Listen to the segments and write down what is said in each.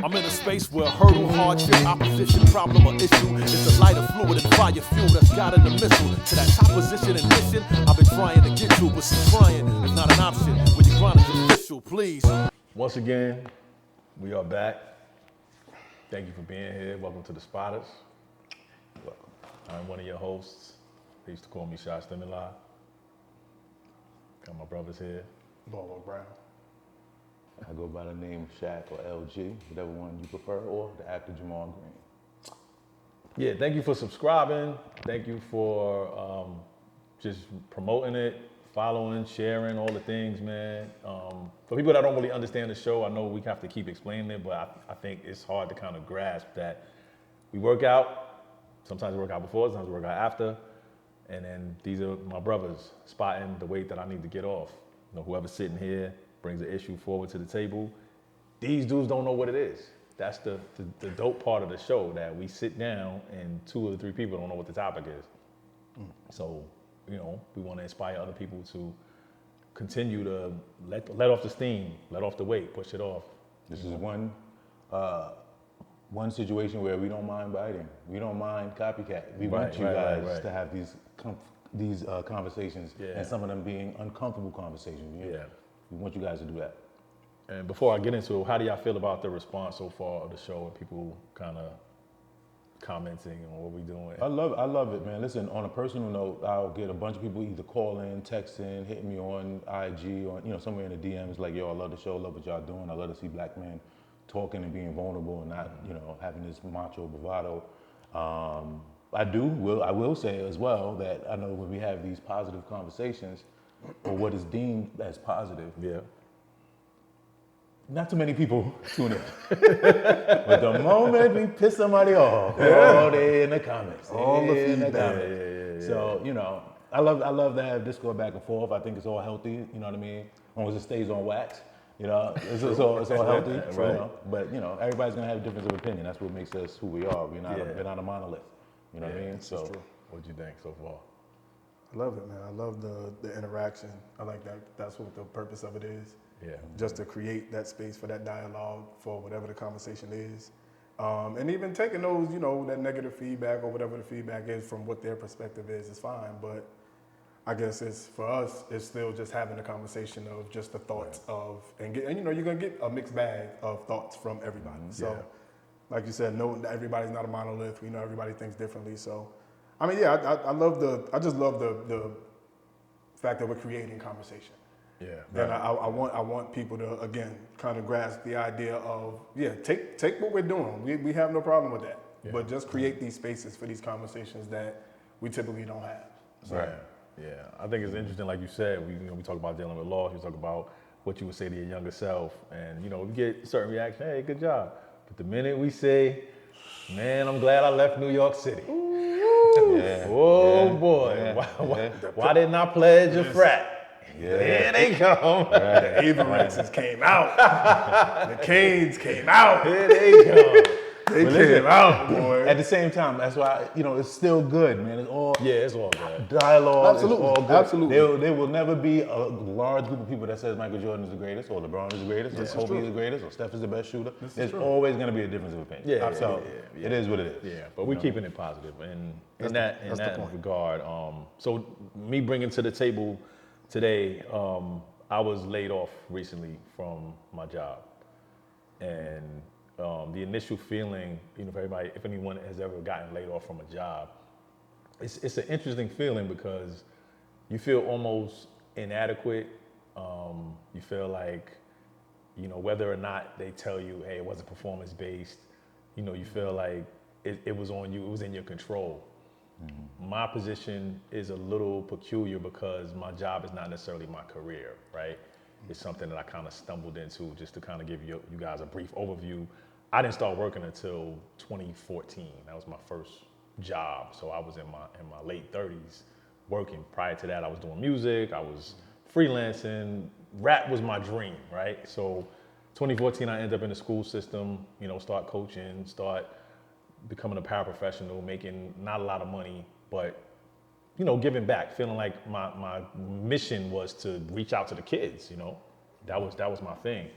I'm in a space where hurdle, hardship, opposition, problem, or issue is a lighter fluid and fire fuel that's guiding the missile to that top position and mission I've been trying to get to, but see, trying is not an option when your grind is official, please. Once again, we are back. Thank you for being here. Welcome to the Spotters. Welcome. I'm one of your hosts. They used to call me Shy Stimuli. Got my brothers here. Bolo Brown. I go by the name Shaq or LG, whatever one you prefer, or the actor Jamal Green. Yeah, thank you for subscribing. Thank you for just promoting it, following, sharing, all the things, man. For people that don't really understand the show, I know we have to keep explaining it, but I think it's hard to kind of grasp that we work out. Sometimes we work out before, sometimes we work out after. And then these are my brothers spotting the weight that I need to get off. You know, whoever's sitting here brings an issue forward to the table. These dudes don't know what it is. That's the dope part of the show, that we sit down and 2 or 3 people don't know what the topic is. So, you know, we want to inspire other people to continue to let off the steam, let off the weight, push it off. This is one situation where we don't mind biting. We don't mind copycat. We want you guys to have these conversations, and some of them being uncomfortable conversations. Yeah. We want you guys to do that. And before I get into it, how do y'all feel about the response so far of the show and people kind of commenting on what we doing? I love it, man. Listen, on a personal note, I'll get a bunch of people either calling, texting, hitting me on IG, or somewhere in the DMs like, yo, I love the show, love what y'all doing. I love to see black men talking and being vulnerable and not, having this macho bravado. I will say as well that I know when we have these positive conversations, or what is deemed as positive, not too many people tune in. But the moment we piss somebody off, they in the comments. All the feedback. feedback. So, I love to have discord back and forth. I think it's all healthy, you know what I mean? As long as it stays on wax, it's all healthy. Right. But everybody's gonna have a difference of opinion. That's what makes us who we are. We're not a monolith. You know what I mean? So, what'd you think so far? I love it, man. I love the interaction. I like that. That's what the purpose of it is. Yeah. Just to create that space for that dialogue for whatever the conversation is. And even taking those, that negative feedback or whatever the feedback is from what their perspective is fine. But I guess for us, it's still just having a conversation of just the thoughts of, and you're going to get a mixed bag of thoughts from everybody. So, like you said, everybody's not a monolith. We know everybody thinks differently. So, I mean, I just love the fact that we're creating conversation. Yeah. And I want people to, again, kind of grasp the idea of, take what we're doing. We have no problem with that. Yeah. But just create these spaces for these conversations that we typically don't have. So. Right. Yeah. I think it's interesting, like you said, we talk about dealing with loss, we talk about what you would say to your younger self, and we get certain reaction, hey, good job. But the minute we say, man, I'm glad I left New York City. Boy. Why didn't I pledge a frat? Here they come. Right. The Averexes came out. The Canes came out. Here they come. They came out, boy. At the same time, that's why, it's still good, man. It's all good. Dialogue. Absolutely. It's all good. Absolutely. There will never be a large group of people that says Michael Jordan is the greatest, or LeBron is the greatest, or Kobe is the greatest, or Steph is the best shooter. There's always going to be a difference of opinion. Yeah, so it is what it is. Yeah, but we're keeping it positive, and in that regard. So me bringing to the table today, I was laid off recently from my job, and the initial feeling, for everybody, if anyone has ever gotten laid off from a job, it's an interesting feeling because you feel almost inadequate. You feel like, whether or not they tell you, hey, it wasn't performance based, you feel like it was on you, it was in your control. Mm-hmm. My position is a little peculiar because my job is not necessarily my career, right? It's something that I kind of stumbled into. Just to kind of give you guys a brief overview, I didn't start working until 2014. That was my first job. So I was in my late 30s working. Prior to that, I was doing music, I was freelancing. Rap was my dream, right? So 2014, I ended up in the school system, start coaching, start becoming a paraprofessional, making not a lot of money, but giving back, feeling like my mission was to reach out to the kids, That was my thing.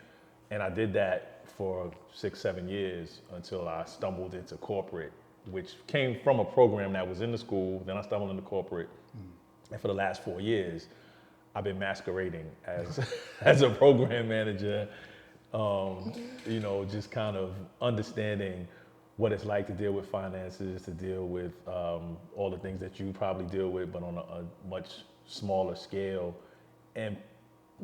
And I did that for 6-7 years until I stumbled into corporate, which came from a program that was in the school. Then I stumbled into corporate. And for the last 4 years, I've been masquerading as as a program manager, you know, just kind of understanding what it's like to deal with finances, to deal with all the things that you probably deal with, but on a much smaller scale, and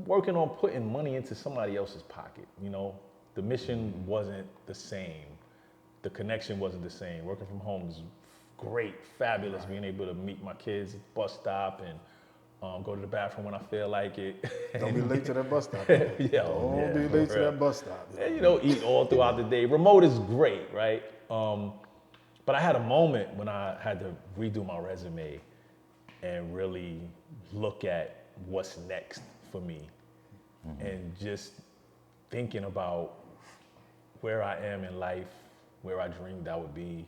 working on putting money into somebody else's pocket. You know, the mission wasn't the same. The connection wasn't the same. Working from home is great, fabulous, being able to meet my kids at the bus stop and go to the bathroom when I feel like it. Don't be late to that bus stop. Don't Be late to that bus stop. And, you know, eat all throughout the day. Remote is great, right? But I had a moment when I had to redo my resume and really look at what's next for me. And just thinking about where I am in life, where I dreamed I would be,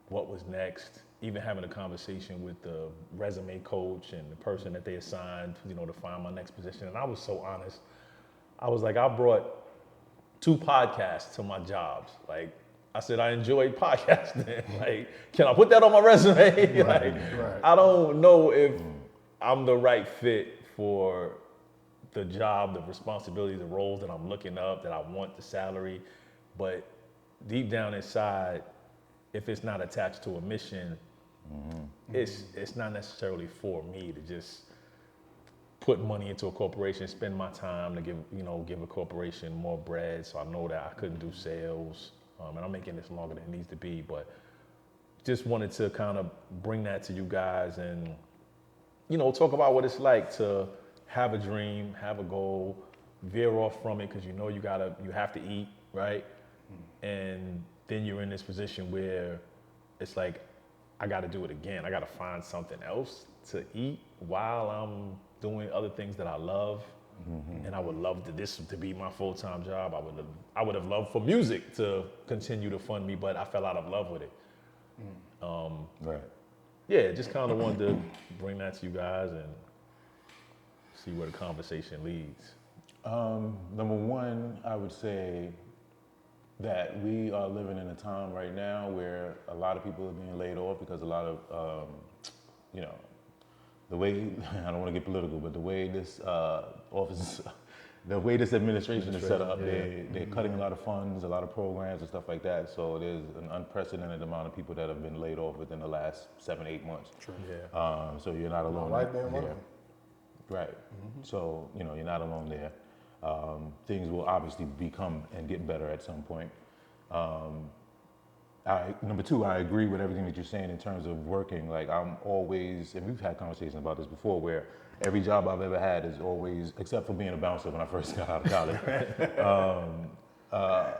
what was next, even having a conversation with the resume coach and the person that they assigned, you know, to find my next position. And I was so honest. I was like, I brought 2 podcasts to my jobs. Like, I said, I enjoyed podcasting. Like, can I put that on my resume? Like, I don't know if I'm the right fit for the job, the responsibility, the roles that I'm looking up, that I want, the salary. But deep down inside, if it's not attached to a mission, it's not necessarily for me to just put money into a corporation, spend my time to give a corporation more bread. So I know that I couldn't do sales, and I'm making this longer than it needs to be. But just wanted to kind of bring that to you guys and, you know, talk about what it's like to have a dream, have a goal, veer off from it because you know you have to eat, right? And then you're in this position where it's like, I got to do it again. I got to find something else to eat while I'm doing other things that I love. And I would love this to be my full-time job. I would have loved for music to continue to fund me, but I fell out of love with it. Yeah, just kind of wanted to bring that to you guys and see where the conversation leads. Number one, I would say that we are living in a time right now where a lot of people are being laid off because a lot of, you know, the way, I don't want to get political, but the way this office, the way this administration is set up, they're cutting a lot of funds, a lot of programs and stuff like that. So there's an unprecedented amount of people that have been laid off within the last 7-8 months. True. So you're not alone. Right there, right. So, you know, you're not alone there. Things will obviously become and get better at some point. Number two, I agree with everything that you're saying in terms of working. Like I'm always, and we've had conversations about this before, where every job I've ever had is always, except for being a bouncer when I first got out of college,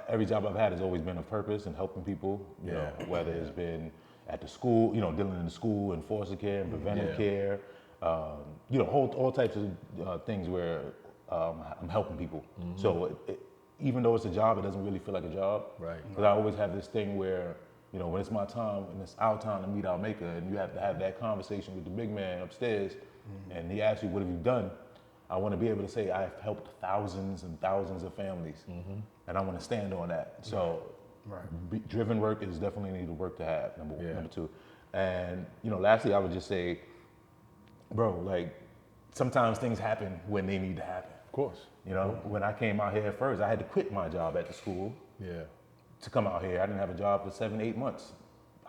every job I've had has always been a purpose and helping people, you know, whether it's been at the school, you know, dealing in the school and foster care and preventive care, you know, all types of things where I'm helping people. So even though it's a job, it doesn't really feel like a job. Right. Because I always have this thing where, you know, when it's my time and it's our time to meet our maker, and you have to have that conversation with the big man upstairs, and he asks you, what have you done? I want to be able to say, I've helped thousands and thousands of families, and I want to stand on that. So driven work is definitely the work to have, number two. And, you know, lastly, I would just say, bro, like, sometimes things happen when they need to happen. Of course. You know, when I came out here first, I had to quit my job at the school to come out here. I didn't have a job for 7-8 months.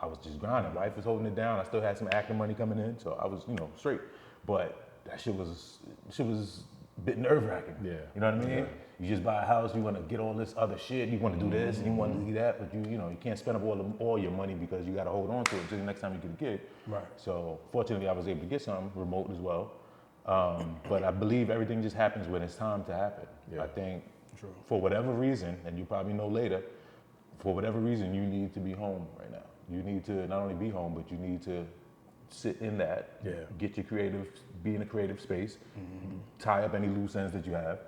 I was just grinding. Wife was holding it down. I still had some acting money coming in, so I was, you know, straight. But that shit was a bit nerve-wracking. Yeah. You know what I mean? You just buy a house, you want to get all this other shit, you want to do this, and you want to do that, but you know, you can't spend up all your money because you got to hold on to it until the next time you get a gig. Right. So fortunately, I was able to get some remote as well. But I believe everything just happens when it's time to happen. I think for whatever reason, and you probably know later, for whatever reason, you need to be home right now. You need to not only be home, but you need to sit in that, get your be in a creative space, tie up any loose ends that you have,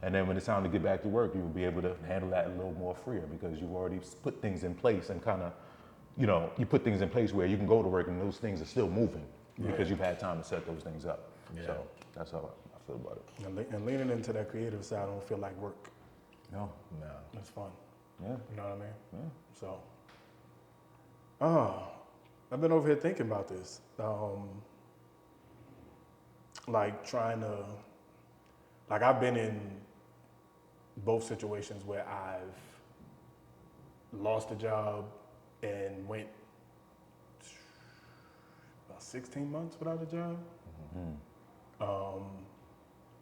and then when it's time to get back to work, you will be able to handle that a little more freer because you've already put things in place and kind of, you know, you put things in place where you can go to work and those things are still moving because you've had time to set those things up. So that's how I feel about it. And leaning into that creative side, I don't feel like work. No. It's fun. Yeah. You know what I mean? Yeah. So, I've been over here thinking about this. Like trying to, like I've been in both situations where I've lost a job and went about 16 months without a job.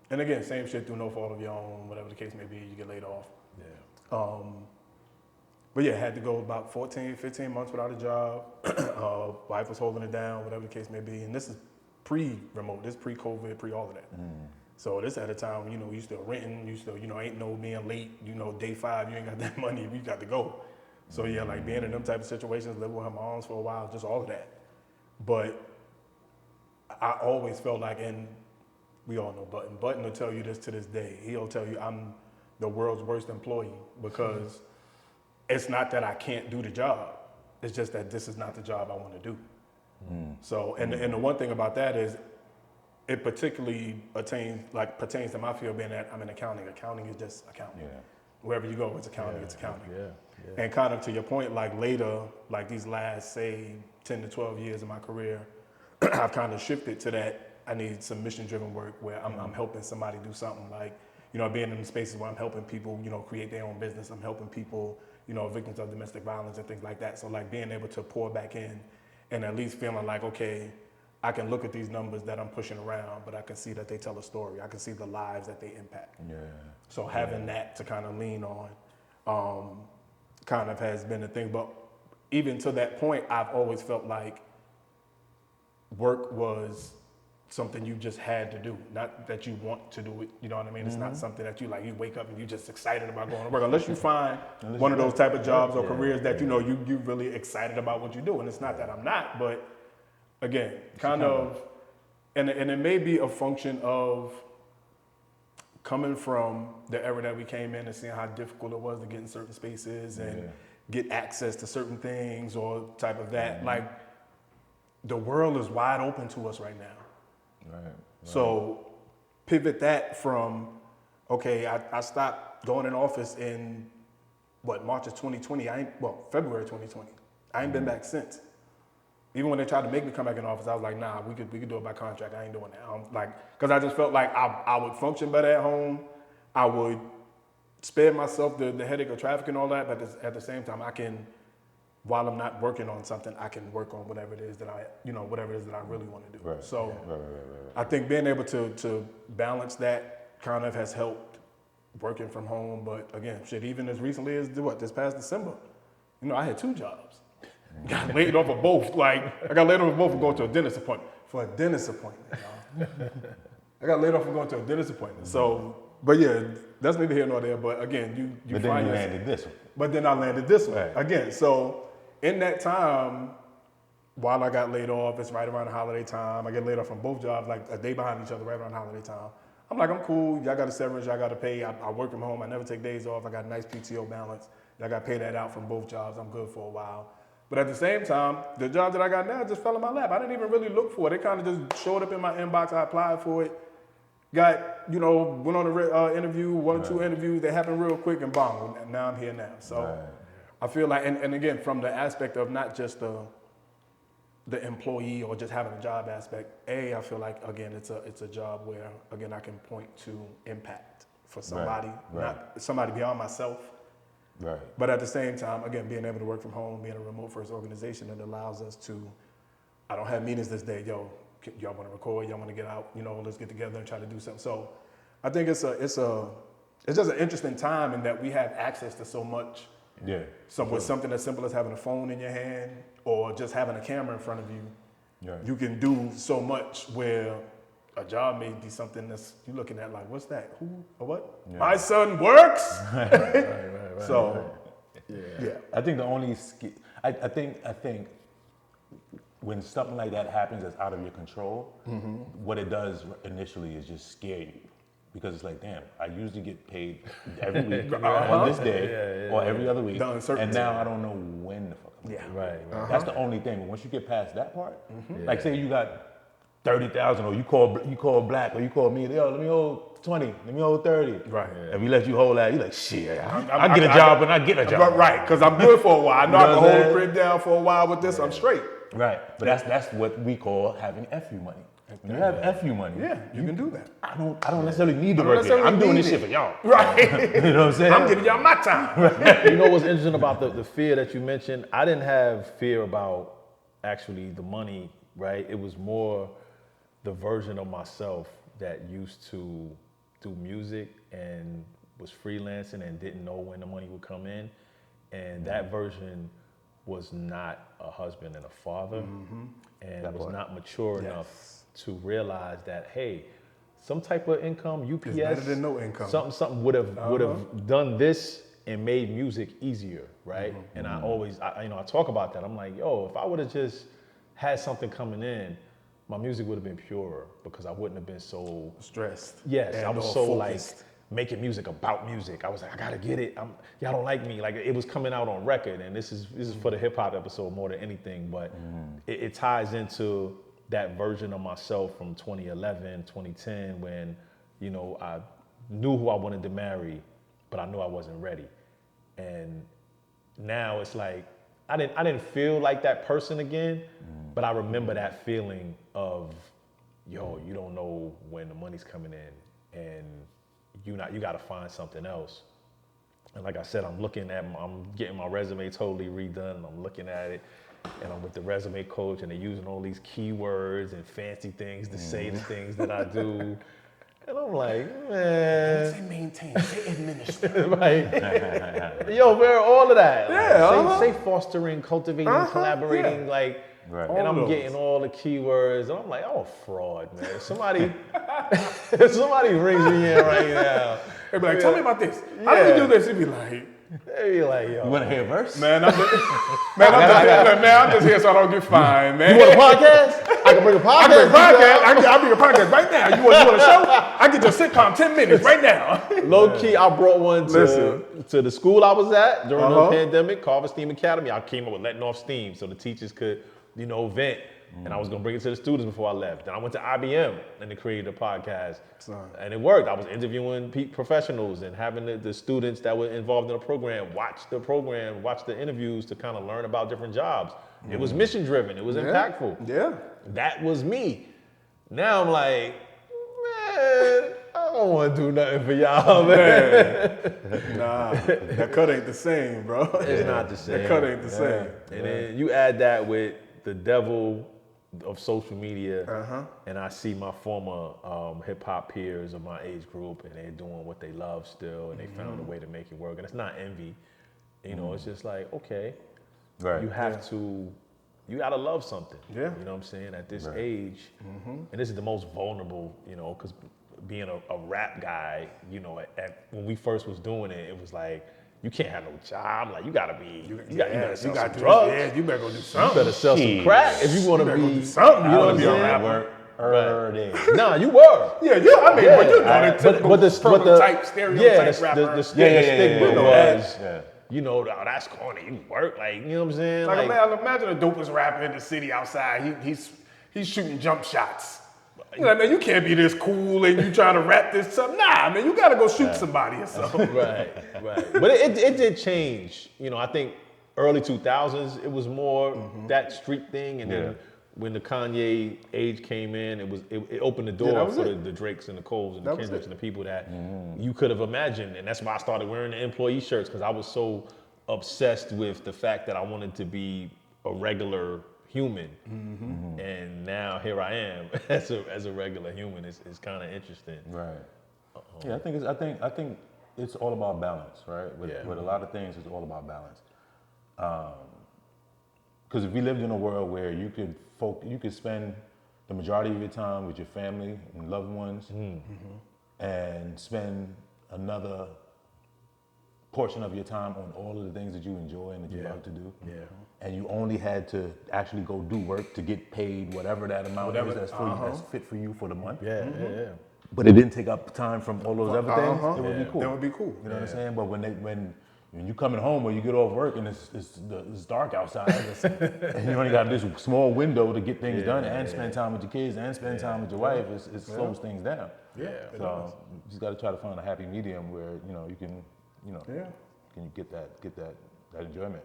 And again, same shit through no fault of your own, whatever the case may be, you get laid off. Yeah. But yeah, had to go about 14, 15 months without a job. Wife was holding it down, whatever the case may be. And this is pre-remote, this pre-COVID, pre-all of that. So this at a time when, you still renting, you still, ain't no being late, day 5, you ain't got that money, you got to go. So yeah, like being in them type of situations, living with her moms for a while, just all of that. But I always felt like, and we all know Button will tell you this to this day. He'll tell you I'm the world's worst employee because it's not that I can't do the job. It's just that this is not the job I want to do. So, and the one thing about that is it particularly pertains to my field being that I'm in accounting. Accounting is just accounting. Yeah. Wherever you go, it's accounting, it's accounting. Yeah. And kind of to your point, like later, like these last, say, 10 to 12 years of my career, I've kind of shifted to that. I need some mission-driven work where I'm helping somebody do something like, being in spaces where I'm helping people, create their own business. I'm helping people, victims of domestic violence and things like that. So like being able to pour back in and at least feeling like, okay, I can look at these numbers that I'm pushing around, but I can see that they tell a story. I can see the lives that they impact. Yeah. So having that to kind of lean on kind of has been a thing. But even to that point, I've always felt like work was something you just had to do, not that you want to do it. You know what I mean? It's not something that you wake up and you're just excited about going to work, unless you find one of those type of jobs or careers that, you really excited about what you do. And it's not that I'm not, but again, kind of, and it may be a function of coming from the era that we came in and seeing how difficult it was to get in certain spaces and get access to certain things or type of that. Like the world is wide open to us right now. Right. So pivot that from, okay, I stopped going in office in March of 2020. February 2020. I ain't been back since. Even when they tried to make me come back in office, I was like, nah, we could do it by contract. I ain't doing that. Because I just felt like I would function better at home. I would spare myself the headache of traffic and all that, but at the same time, I can, while I'm not working on something, I can work on whatever it is that I really want to do. Right. So Right. I think being able to balance that kind of has helped working from home. But again, even as recently as this past December, I had 2 jobs. Got laid off of both. I got laid off of both for going to a dentist appointment. Y'all. I got laid off for going to a dentist appointment. So, but yeah, that's neither here nor there. But again, you But find then you landed this one. But then I landed this one Right. again. So in that time, while I got laid off, it's right around the holiday time. I get laid off from both jobs, like a day behind each other, right around holiday time. I'm like, I'm cool. Y'all got a severance, y'all got to pay. I work from home. I never take days off. I got a nice PTO balance. Y'all got to pay that out from both jobs. I'm good for a while. But at the same time, the job that I got now just fell in my lap. I didn't even really look for it. It kind of just showed up in my inbox. I applied for it. Went on an interview, 1 or 2 interviews. They happened real quick and boom. And now I'm here now. So I feel like, and again, from the aspect of not just the employee or just having a job aspect, I feel like, again, it's a job where, again, I can point to impact for somebody, not somebody beyond myself. Right. But at the same time, again, being able to work from home, being a remote first organization, it allows us to, I don't have meetings this day, y'all want to record, y'all want to get out, let's get together and try to do something. So I think it's just an interesting time in that we have access to so much. Yeah. With something as simple as having a phone in your hand or just having a camera in front of you, you can do so much where a job may be something that's you're looking at like, what's that? Who or what? Yeah. My son works. Right. So, yeah. I think the only I think when something like that happens that's out of your control, what it does initially is just scare you. Because it's like, damn, I usually get paid every week on this day or every other week, and now I don't know when the fuck I'm gonna get paid. Right. That's the only thing. But once you get past that part, like say you got 30,000, or you call Black, or you call me, yo, let me hold 20, let me hold 30. Right. If we let you hold that, you like, shit, I get a job and I get a job. Right, because I'm good for a while. I know I can hold the crib down for a while with this. I'm straight. Right, but that's what we call having FU money. When you have FU money, yeah, you can do that. I don't necessarily need to work here. I'm doing this shit for y'all. Right. You know what I'm saying? I'm giving y'all my time. You know what's interesting about the fear that you mentioned? I didn't have fear about actually the money, right? It was more the version of myself that used to do music and was freelancing and didn't know when the money would come in. And that version was not a husband and a father, and was not mature enough to realize that, hey, some type of income, UPS, it's better than no income. Something would have done this and made music easier, right? And I always, I talk about that. I'm like, yo, if I would have just had something coming in, my music would have been purer because I wouldn't have been so stressed. Yes, I was so focused. like making music about music. I was like, I gotta get it. Y'all don't like me. Like it was coming out on record, and this is for the hip hop episode more than anything. But it ties into that version of myself from 2011, 2010, when I knew who I wanted to marry, but I knew I wasn't ready. And now it's like I didn't feel like that person again, but I remember that feeling of, yo, you don't know when the money's coming in, and you got to find something else. And like I said, I'm getting my resume totally redone. I'm looking at it, and I'm with the resume coach, and they're using all these keywords and fancy things to say the things that I do. And I'm like, man. Say maintain, say administer. Right. Yo, man, all of that. Yeah. Like, say fostering, cultivating, collaborating, yeah. Right. And I'm getting all the keywords, and I'm like, I'm a fraud, man. If somebody rings me in right now. They be like, tell me about this. How do we do this? He'd be like, yo. You want to hear a verse? man, I'm just here so I don't get fined, man. You want a podcast? I can bring a podcast. I'll bring a podcast right now. You want a show? I get your sitcom 10 minutes right now. Low key, I brought one to the school I was at during the pandemic, Carver Steam Academy. I came up with letting off steam so the teachers could, vent. And I was gonna bring it to the students before I left. Then I went to IBM and they created a podcast. And it worked. I was interviewing professionals and having the students that were involved in the program watch the interviews to kind of learn about different jobs. It was mission driven, it was impactful. Yeah. That was me. Now I'm like, man, I don't want to do nothing for y'all, man. Nah, that cut ain't the same, bro. It's not the same. That cut ain't the same. And then you add that with the devil of social media, and I see my former hip hop peers of my age group, and they're doing what they love still, and they found a way to make it work. And it's not envy, it's just like, okay, Right. you have to, you gotta love something. Yeah. You know what I'm saying? At this age, and this is the most vulnerable, because being a rap guy, when we first was doing it, it was like, you can't have no job. Like you gotta sell some drugs. Yeah, you better go do something. You better sell some crack if you want to be something. You know what I'm be a saying? rapper. Nah, you were. Yeah, but you know the typical but the prototype, stereotype rapper. The stigma was, Yeah. that's corny. You work, like, you know what I'm saying? Like, imagine a dopest rapper in the city outside. He's shooting jump shots. You're like, man, you can't be this cool and you trying to rap this something. Nah, man, you gotta go shoot somebody or something. Right. But it did change. I think early 2000s, it was more that street thing, and then when the Kanye age came in, it opened the door for the Drakes and the Coles and the Kendricks and the people that you could have imagined. And that's why I started wearing the employee shirts, because I was so obsessed with the fact that I wanted to be a regular human. And now here I am as a regular human. It's kind of interesting. Right. Yeah, I think it's all about balance, right? With a lot of things, it's all about balance. Because if we lived in a world where you could spend the majority of your time with your family and loved ones, and spend another portion of your time on all of the things that you enjoy and that you love to do, and you only had to actually go do work to get paid whatever that amount is that's fit for you for the month. But it didn't take up time from all those other things. It would be cool. That would be cool. You know what I'm saying? But when When you coming home or you get off work and it's dark outside, and you only got this small window to get things done and spend time with your kids and spend time with your wife, it slows things down. Yeah. So you just got to try to find a happy medium where you can can you get that enjoyment.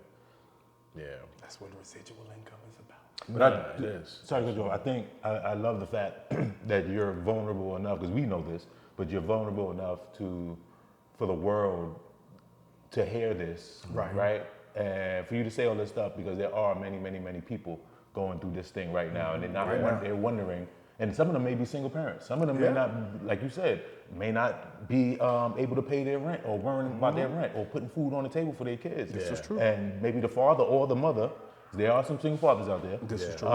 Yeah. That's what residual income is about. But it is. Sorry to cut you off. I think I love the fact that you're vulnerable enough, because we know this, but you're vulnerable enough for the world to hear this, right? And for you to say all this stuff, because there are many, many, many people going through this thing right now, and they're wondering, and some of them may be single parents. Some of them may not, like you said, may not be able to pay their rent or worrying about their rent or putting food on the table for their kids. This is true. And maybe the father or the mother, there are some single fathers out there, This is true.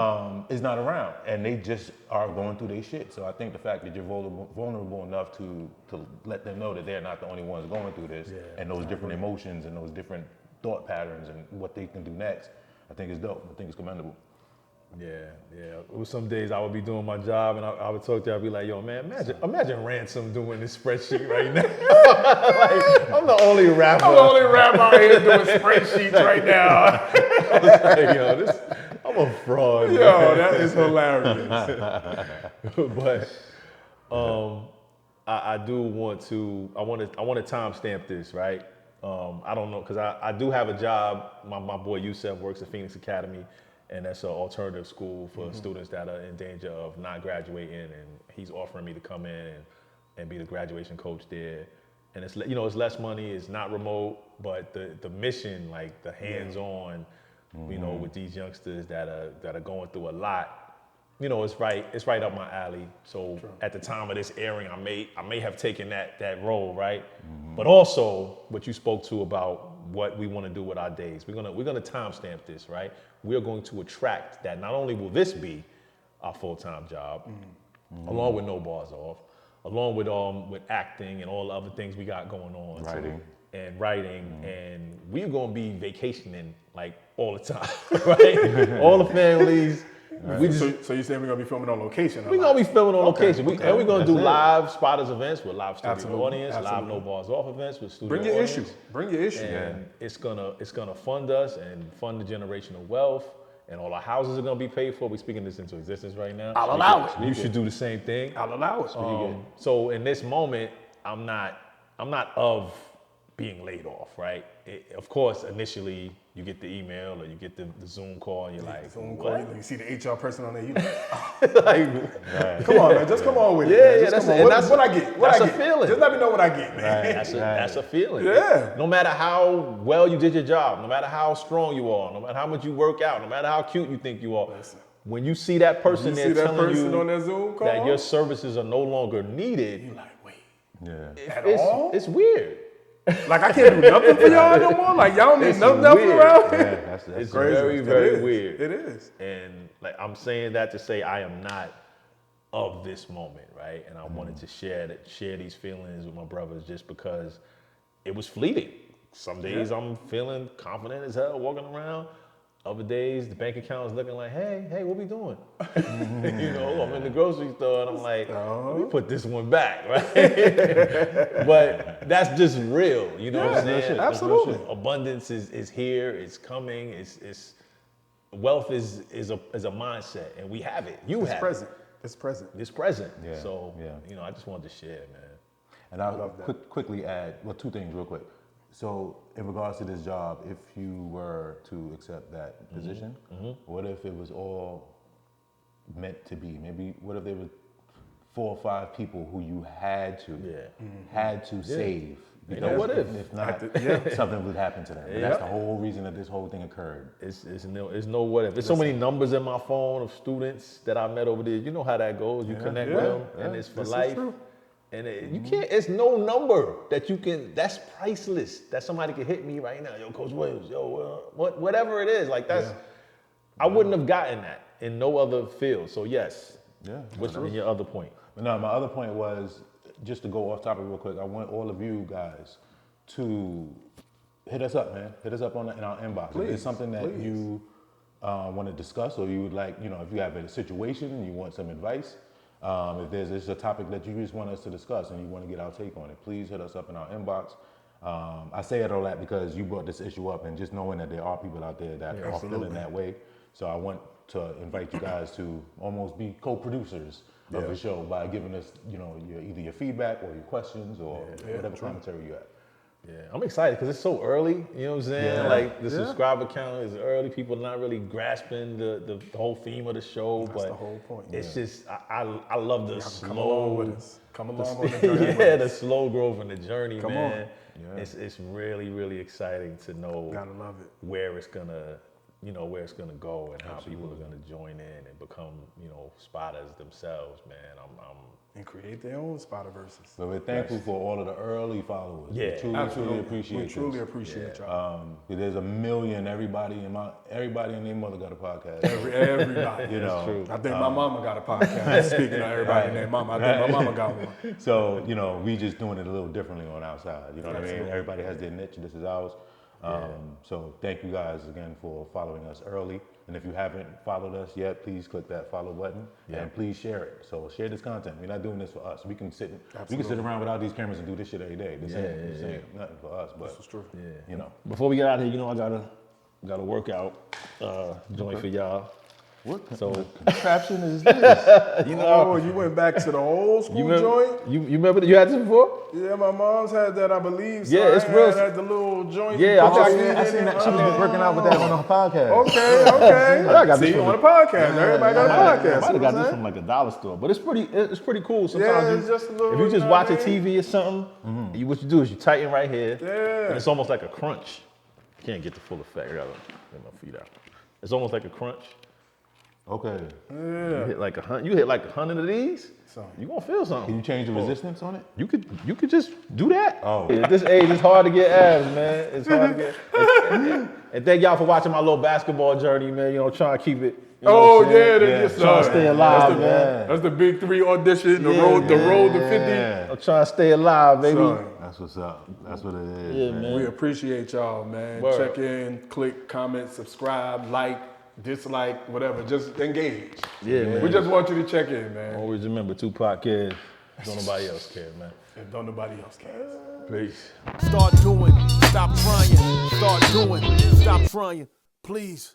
is not around, and they just are going through their shit. So I think the fact that you're vulnerable enough to let them know that they're not the only ones going through this, and those different emotions and those different thought patterns and what they can do next, I think is dope. I think it's commendable. Yeah. It was some days I would be doing my job and I would talk to her, I'd be like, yo, man, imagine Ransom doing this spreadsheet right now. Like, I'm the only rapper. Out here doing spreadsheets right now. I was like, yo, I'm a fraud. Yo, man. that is hilarious. But I do want to timestamp this, right? I don't know, because I do have a job. My boy Yusef works at Phoenix Academy, and that's an alternative school for students that are in danger of not graduating, and he's offering me to come in and be the graduation coach there. And it's less money, it's not remote, but the mission, like the hands-on, with these youngsters that are going through a lot, it's right up my alley. So at the time of this airing, I may have taken that role, right? But also what you spoke to about what we want to do with our days. We're gonna timestamp this, right? We are going to attract that. Not only will this be our full-time job, along with No Bars Off, along with acting and all the other things we got going on, writing, and we're gonna be vacationing like all the time, right? All the families. We so you're saying we're gonna be filming on location? We're gonna be filming on location. And we're gonna do That's it. live Spotters events with live studio Absolutely. audience, live Absolutely. No Bars Off events with studio Bring your audience. issue. Bring your issue. And it's gonna fund us and fund the generational wealth, and all our houses are gonna be paid for. We're speaking this into existence right now. I'll allow it. You should do the same thing. I'll allow it. So in this moment, I'm not of being laid off, right? Of course, initially you get the email or you get the Zoom call, and you're like, Zoom what? call, you see the HR person on there, you Like, come on, man, just come on with it. Yeah, man. yeah, Just that's come on. that's what I get. What that's I a get. feeling. Just let me know what I get, man. That's a feeling. Yeah. No matter how well you did your job, no matter how strong you are, no matter how much you work out, no matter how cute you think you are, when you see that person there telling you on that Zoom call, that your services are no longer needed, you're like, wait, it's weird. like I can't do nothing for y'all no more. Like y'all don't need nothing weird. around. That's It's crazy. very, It very is. weird. It is. And like I'm saying that to say I am not of this moment, right? And I wanted to share these feelings with my brothers just because it was fleeting. Some days I'm feeling confident as hell walking around. Other days the bank account is looking like, hey, what we doing? I'm in the grocery store and I'm like, let me put this one back, right? But that's just real, what I'm saying? absolutely. Abundance is here, it's coming, it's wealth is a mindset, and we have it. You have Present. it. It's present. It's present. Yeah, So, yeah. I just wanted to share, man. And I'll quickly add, two things real quick. So in regards to this job, if you were to accept that position, what if it was all meant to be? Maybe what if there were 4 or 5 people who you had to save? Because what if? If not, something would happen to them. And that's the whole reason that this whole thing occurred. It's no what if. There's so many numbers in my phone of students that I met over there. You know how that goes. You connect with them, and it's for This is life. true. And you can't, it's no number that you can, that's priceless. That somebody can hit me right now. Yo, Coach Williams, whatever it is. Like that's, I wouldn't have gotten that in no other field. So yes. Yeah. What's your other point? No, my other point was, just to go off topic real quick, I want all of you guys to hit us up, man. Hit us up in our inbox. If it's something that you want to discuss, or you would like, if you have a situation and you want some advice, if there's a topic that you just want us to discuss and you want to get our take on it, please hit us up in our inbox. I say it all that because you brought this issue up, and just knowing that there are people out there that are feeling that way. So I want to invite you guys to almost be co-producers of the show by giving us, either your feedback or your questions or whatever commentary you have. Yeah, I'm excited because it's so early. You know what I'm saying? Yeah. Like the subscriber count is early. People are not really grasping the whole theme of the show. That's but the whole point. It's just I love the slow. Come along with us. Come along on the journey. The slow growth and the journey, Come man. on. Yeah. It's really, really exciting to know Gotta love it. where it's gonna go and how people are gonna join in and become, spotters themselves, man. And create their own Spotterverses. So we're thankful for all of the early followers. Yeah, we truly appreciate We truly this. appreciate y'all. There's a million. Everybody and their mother got a podcast. Everybody. True. I think my mama got a podcast. Speaking of everybody and their mama, I think my mama got one. So, we just doing it a little differently on our side. You know what I mean? Everybody has their niche. This is ours. So thank you guys again for following us early. And if you haven't followed us yet, please click that follow button and please share it. So share this content. We're not doing this for us. We can sit around without these cameras and do this shit every day. This ain't nothing for us. But This is true. Before we get out of here, I got a workout joint for y'all. what So contraption is this? You went back to the old school joint? You remember that you had this before? Yeah, my mom's had that, I believe. So Yeah, it's I real. had the little joint. Yeah, you I put think your I feet seen in that. it. She was working out with that on her podcast. Okay. I got this See, from on the podcast. Everybody got a I podcast. might have got you know this what from like a dollar store, but it's pretty cool. Yeah, Sometimes it's just a little, if you just you know watch a what I mean? TV or something, what you do is you tighten right here, Yeah. and it's almost like a crunch. Can't get the full effect. I gotta get my feet out. It's almost like a crunch. Okay. You hit like 100 of these, you gonna feel Can something. you change the resistance on it? You could just do that. Oh. At this age, it's hard to get abs, man. It's hard to get. And thank y'all for watching my little basketball journey, man. Trying to keep it. Oh, yeah, Trying to stay alive, man. That's the big 3 audition, the road to 50. Yeah. I'm trying to stay alive, baby. Son, That's what's up. That's what it is. Yeah, man. man. we appreciate y'all, man. Word. Check in, click, comment, subscribe, like, dislike, whatever. Just engage. Yeah, man. We just want you to check in, man. Always remember, Tupac cares. Don't nobody else care, man. If don't nobody else cares. Peace. Start doing, stop trying. Start doing, stop trying. Please.